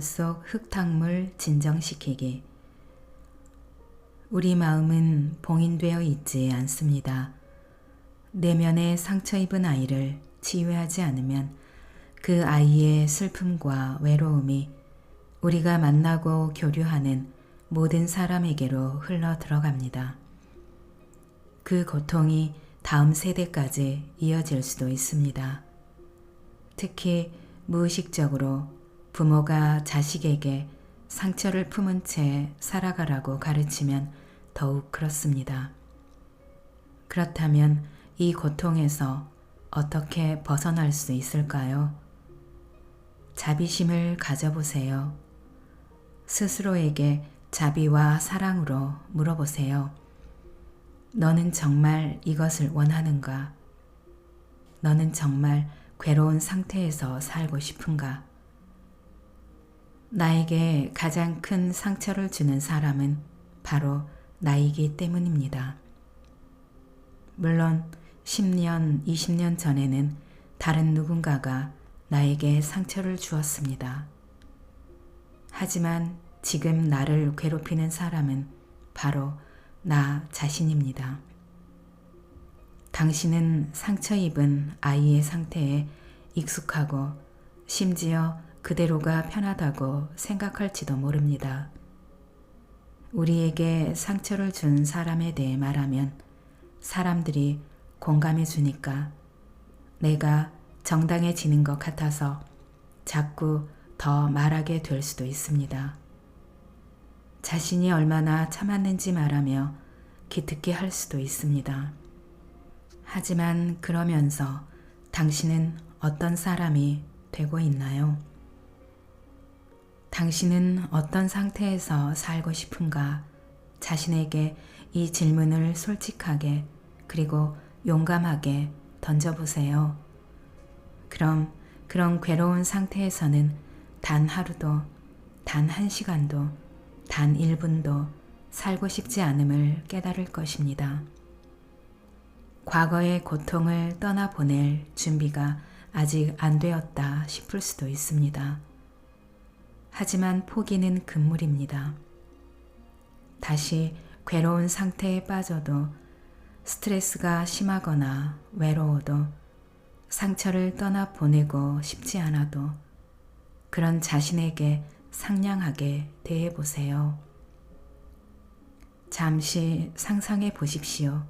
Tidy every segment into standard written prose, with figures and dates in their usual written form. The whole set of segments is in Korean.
마음속 흙탕물 진정시키기. 우리 마음은 봉인되어 있지 않습니다. 내면에 상처 입은 아이를 치유하지 않으면 그 아이의 슬픔과 외로움이 우리가 만나고 교류하는 모든 사람에게로 흘러 들어갑니다. 그 고통이 다음 세대까지 이어질 수도 있습니다. 특히 무의식적으로 부모가 자식에게 상처를 품은 채 살아가라고 가르치면 더욱 그렇습니다. 그렇다면 이 고통에서 어떻게 벗어날 수 있을까요? 자비심을 가져보세요. 스스로에게 자비와 사랑으로 물어보세요. 너는 정말 이것을 원하는가? 너는 정말 괴로운 상태에서 살고 싶은가? 나에게 가장 큰 상처를 주는 사람은 바로 나이기 때문입니다. 물론 10년, 20년 전에는 다른 누군가가 나에게 상처를 주었습니다. 하지만 지금 나를 괴롭히는 사람은 바로 나 자신입니다. 당신은 상처 입은 아이의 상태에 익숙하고 심지어 그대로가 편하다고 생각할지도 모릅니다. 우리에게 상처를 준 사람에 대해 말하면 사람들이 공감해 주니까 내가 정당해지는 것 같아서 자꾸 더 말하게 될 수도 있습니다. 자신이 얼마나 참았는지 말하며 기특해 할 수도 있습니다. 하지만 그러면서 당신은 어떤 사람이 되고 있나요? 당신은 어떤 상태에서 살고 싶은가? 자신에게 이 질문을 솔직하게 그리고 용감하게 던져보세요. 그럼 그런 괴로운 상태에서는 단 하루도, 단 1시간도, 단 1분도 살고 싶지 않음을 깨달을 것입니다. 과거의 고통을 떠나보낼 준비가 아직 안 되었다 싶을 수도 있습니다. 하지만 포기는 금물입니다. 다시 괴로운 상태에 빠져도 스트레스가 심하거나 외로워도 상처를 떠나보내고 싶지 않아도 그런 자신에게 상냥하게 대해보세요. 잠시 상상해 보십시오.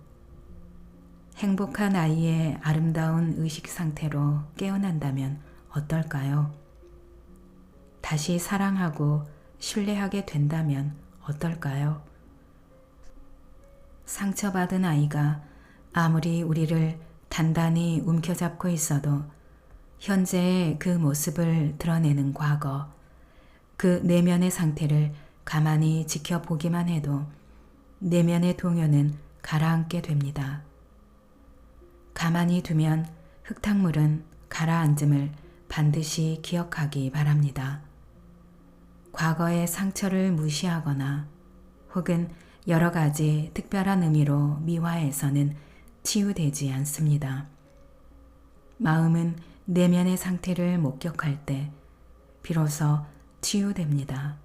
행복한 아이의 아름다운 의식 상태로 깨어난다면 어떨까요? 다시 사랑하고 신뢰하게 된다면 어떨까요? 상처받은 아이가 아무리 우리를 단단히 움켜잡고 있어도 현재의 그 모습을 드러내는 과거, 그 내면의 상태를 가만히 지켜보기만 해도 내면의 동요는 가라앉게 됩니다. 가만히 두면 흙탕물은 가라앉음을 반드시 기억하기 바랍니다. 과거의 상처를 무시하거나 혹은 여러 가지 특별한 의미로 미화해서는 치유되지 않습니다. 마음은 내면의 상태를 목격할 때 비로소 치유됩니다.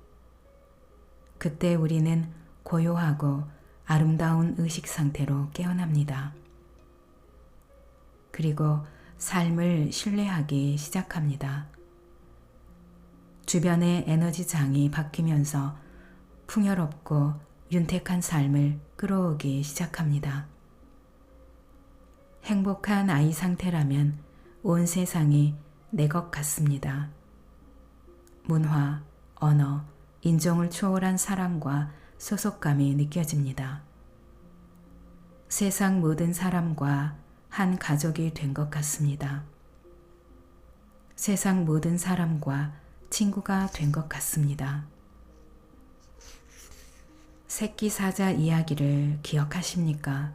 그때 우리는 고요하고 아름다운 의식 상태로 깨어납니다. 그리고 삶을 신뢰하기 시작합니다. 주변의 에너지장이 바뀌면서 풍요롭고 윤택한 삶을 끌어오기 시작합니다. 행복한 아이 상태라면 온 세상이 내 것 같습니다. 문화, 언어, 인종을 초월한 사랑과 소속감이 느껴집니다. 세상 모든 사람과 한 가족이 된 것 같습니다. 세상 모든 사람과 친구가 된 것 같습니다. 새끼 사자 이야기를 기억하십니까?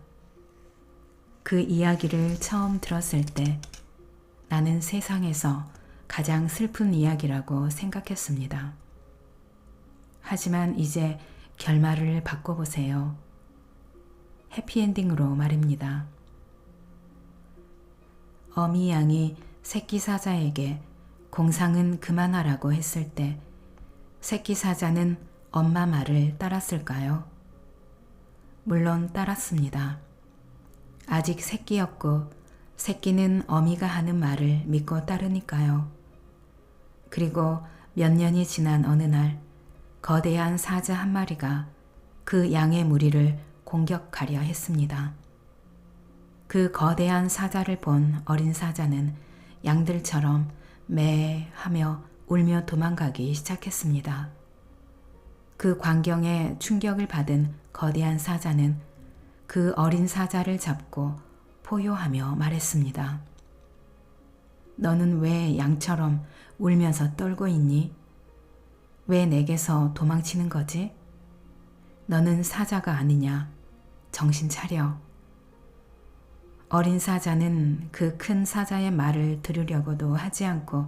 그 이야기를 처음 들었을 때 나는 세상에서 가장 슬픈 이야기라고 생각했습니다. 하지만 이제 결말을 바꿔보세요. 해피엔딩으로 말입니다. 어미 양이 새끼 사자에게 공상은 그만하라고 했을 때 새끼 사자는 엄마 말을 따랐을까요? 물론 따랐습니다. 아직 새끼였고 새끼는 어미가 하는 말을 믿고 따르니까요. 그리고 몇 년이 지난 어느 날 거대한 사자 한 마리가 그 양의 무리를 공격하려 했습니다. 그 거대한 사자를 본 어린 사자는 양들처럼 매 하며 울며 도망가기 시작했습니다. 그 광경에 충격을 받은 거대한 사자는 그 어린 사자를 잡고 포효하며 말했습니다. 너는 왜 양처럼 울면서 떨고 있니? 왜 내게서 도망치는 거지? 너는 사자가 아니냐? 정신 차려. 어린 사자는 그 큰 사자의 말을 들으려고도 하지 않고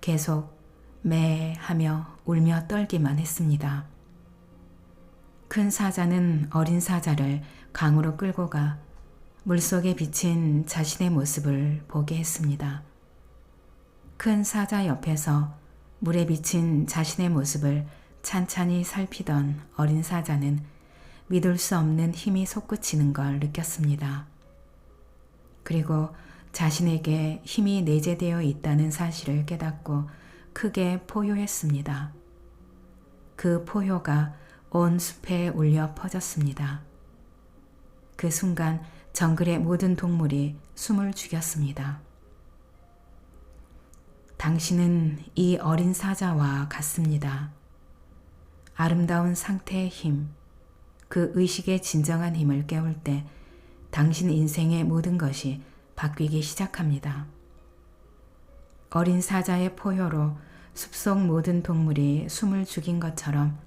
계속 매 하며 울며 떨기만 했습니다. 큰 사자는 어린 사자를 강으로 끌고 가 물속에 비친 자신의 모습을 보게 했습니다. 큰 사자 옆에서 물에 비친 자신의 모습을 찬찬히 살피던 어린 사자는 믿을 수 없는 힘이 솟구치는 걸 느꼈습니다. 그리고 자신에게 힘이 내재되어 있다는 사실을 깨닫고 크게 포효했습니다. 그 포효가 온 숲에 울려 퍼졌습니다. 그 순간 정글의 모든 동물이 숨을 죽였습니다. 당신은 이 어린 사자와 같습니다. 아름다운 상태의 힘, 그 의식의 진정한 힘을 깨울 때 당신 인생의 모든 것이 바뀌기 시작합니다. 어린 사자의 포효로 숲속 모든 동물이 숨을 죽인 것처럼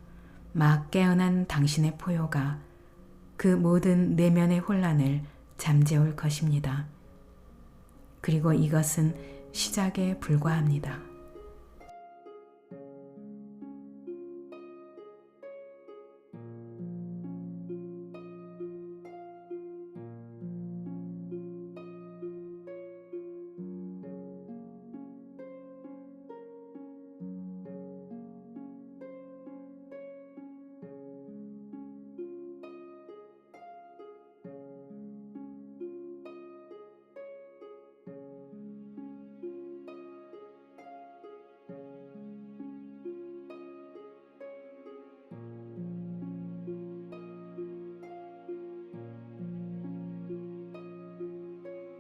막 깨어난 당신의 포효가 그 모든 내면의 혼란을 잠재울 것입니다. 그리고 이것은 시작에 불과합니다.